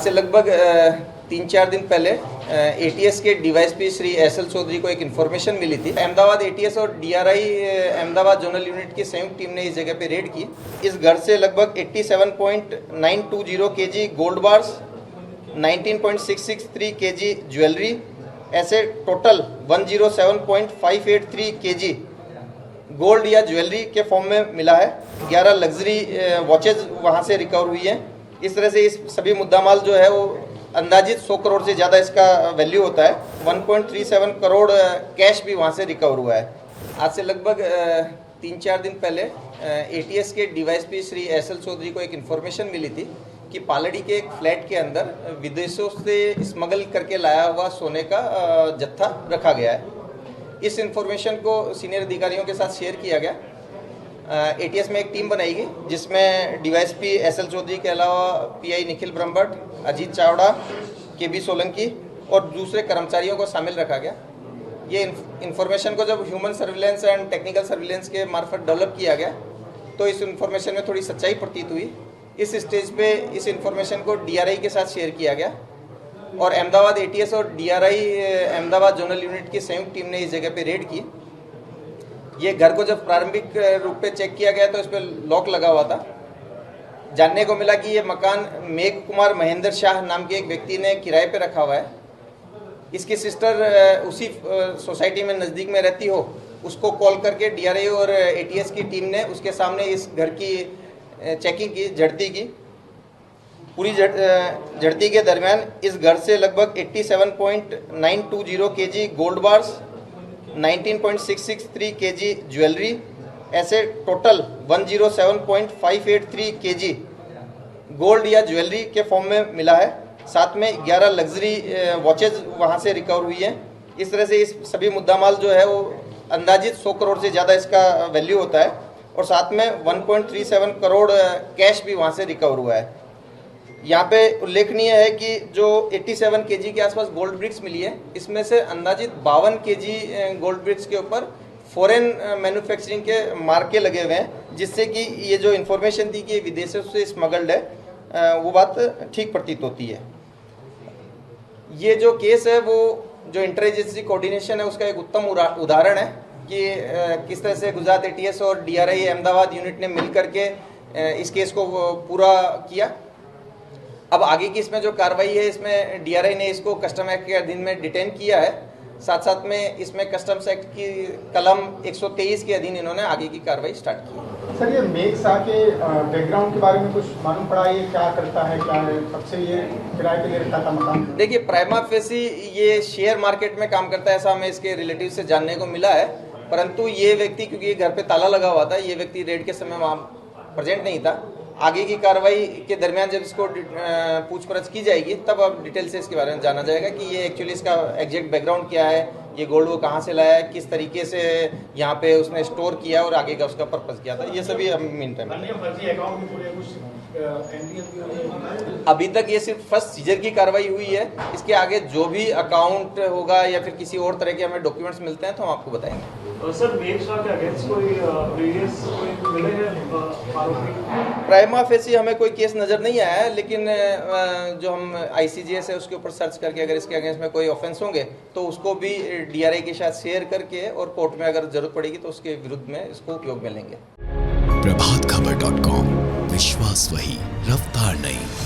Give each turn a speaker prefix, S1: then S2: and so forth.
S1: से लगभग 3-4 दिन पहले एटीएस के डीवाईएसपी श्री एसएल चौधरी को एक इन्फॉर्मेशन मिली थी। अहमदाबाद एटीएस और डीआरआई अहमदाबाद जोनल यूनिट की संयुक्त टीम ने इस जगह पे रेड की। इस घर से लगभग 87.920 KG gold bars, 19.663 KG jewellery, ऐसे टोटल 107.583 केजी गोल्ड या ज्वेलरी के फॉर्म में मिला है। 11 लग्जरी वॉचेज वहाँ से रिकवर हुई हैं। इस तरह से इस सभी मुद्दामाल जो है वो अंदाजित 100 करोड़ से ज़्यादा इसका वैल्यू होता है। 1.37 करोड़ कैश भी वहाँ से रिकवर हुआ है। आज से लगभग 3-4 दिन पहले एटीएस के डीवाईएसपी श्री एसएल चौधरी को एक इन्फॉर्मेशन मिली थी कि पालड़ी के एक फ्लैट के अंदर विदेशों से स्मगल करके लाया हुआ सोने का जत्था रखा गया है। इस इन्फॉर्मेशन को सीनियर अधिकारियों के साथ शेयर किया गया। एटीएस में एक टीम बनाई गई जिसमें डीवाईएसपी एसएल चौधरी के अलावा पीआई निखिल ब्रह्मभट्ट, अजीत चावड़ा, केबी सोलंकी और दूसरे कर्मचारियों को शामिल रखा गया। ये इन्फॉर्मेशन को जब human surveillance and technical surveillance के मार्फत डेवलप किया गया तो इस इन्फॉर्मेशन में थोड़ी सच्चाई प्रतीत हुई। इस स्टेज पे इस इन्फॉर्मेशन को डीआरआई के साथ शेयर किया गया और अहमदाबाद एटीएस और डीआरआई अहमदाबाद जोनल यूनिट की संयुक्त टीम ने इस जगह पे रेड की। ये घर को जब प्रारंभिक रूप पे चेक किया गया तो इस पर लॉक लगा हुआ था। जानने को मिला कि ये मकान मेघ कुमार महेंद्र शाह नाम के एक व्यक्ति ने किराए पे रखा हुआ है। इसकी सिस्टर उसी सोसाइटी में नज़दीक में रहती हो, उसको कॉल करके डीआरआई और एटीएस की टीम ने उसके सामने इस घर की चेकिंग की, झड़ती की। पूरी झड़ती के दरमियान इस घर से लगभग 87.920 KG gold bars, 19.663 KG jewellery, ऐसे टोटल 107.583 केजी गोल्ड या ज्वेलरी के फॉर्म में मिला है। साथ में 11 लग्जरी वॉचेज वहाँ से रिकवर हुई हैं। इस तरह से इस सभी मुद्दामाल जो है वो अंदाजित 100 करोड़ से ज़्यादा इसका वैल्यू होता है और साथ में 1.37 करोड़ कैश भी वहाँ से रिकवर हुआ है। यहाँ पे उल्लेखनीय है कि जो 87 केजी के आसपास गोल्ड ब्रिक्स मिली है, इसमें से अंदाजित 52 केजी गोल्ड ब्रिक्स के ऊपर फॉरेन मैन्युफैक्चरिंग के मार्के लगे हुए हैं, जिससे कि ये जो इन्फॉर्मेशन थी कि विदेशों से स्मगल्ड है वो बात ठीक प्रतीत होती है। ये जो केस है वो जो इंटर एजेंसी कोऑर्डिनेशन है उसका एक उत्तम उदाहरण है कि किस तरह से गुजरात एटीएस और डीआरआई अहमदाबाद यूनिट ने मिलकर के इस केस को पूरा किया। अब आगे की इसमें जो कार्रवाई है, इसमें डीआरआई ने इसको कस्टम एक्ट के अधीन में डिटेन किया है। साथ साथ में इसमें कस्टम्स एक्ट की कलम 123 के अधीन इन्होंने आगे की कार्रवाई स्टार्ट की।
S2: सर, ये मेघ शाह के बैकग्राउंड के बारे में कुछ मालूम पड़ा, ये क्या करता है, क्या है, कब से ये किराए पे ले रखा था मकान? देखिए,
S1: प्राइमा फेसी ये शेयर मार्केट में काम करता है, ऐसा हमें इसके रिलेटिव से जानने को मिला है। परंतु ये व्यक्ति, क्योंकि ये घर पे ताला लगा हुआ था, ये व्यक्ति रेड के समय वहाँ प्रेजेंट नहीं था। आगे की कार्रवाई के दरमियान जब इसको पूछपरछ की जाएगी तब अब डिटेल से इसके बारे में जाना जाएगा कि ये एक्चुअली इसका एग्जैक्ट बैकग्राउंड क्या है, ये गोल्ड वो कहाँ से लाया है, किस तरीके से यहाँ पे उसने स्टोर किया और आगे का उसका पर्पस क्या था। ये सभी हम मीन टाइम अभी तक ये सिर्फ फर्स्ट सीजर की कार्रवाई हुई है। इसके आगे जो भी अकाउंट होगा या फिर किसी और तरह के हमें डॉक्यूमेंट्स मिलते हैं तो हम आपको बताएंगे।
S3: सर, मेघ शाह के अगेंस्ट कोई प्रीवियस कोई मिले हैं आरोपी?
S1: प्राइमा फेसी हमें कोई केस नज़र नहीं आया है, लेकिन जो हम आईसीजेएस है उसके ऊपर सर्च करके अगर इसके अगेंस्ट में कोई ऑफेंस होंगे तो उसको भी डीआरआई के साथ शेयर करके और कोर्ट में अगर जरूरत पड़ेगी तो उसके विरुद्ध में इसको उपयोग में लेंगे।
S4: प्रभातखबर.com, विश्वास वही, रफ्तार नहीं।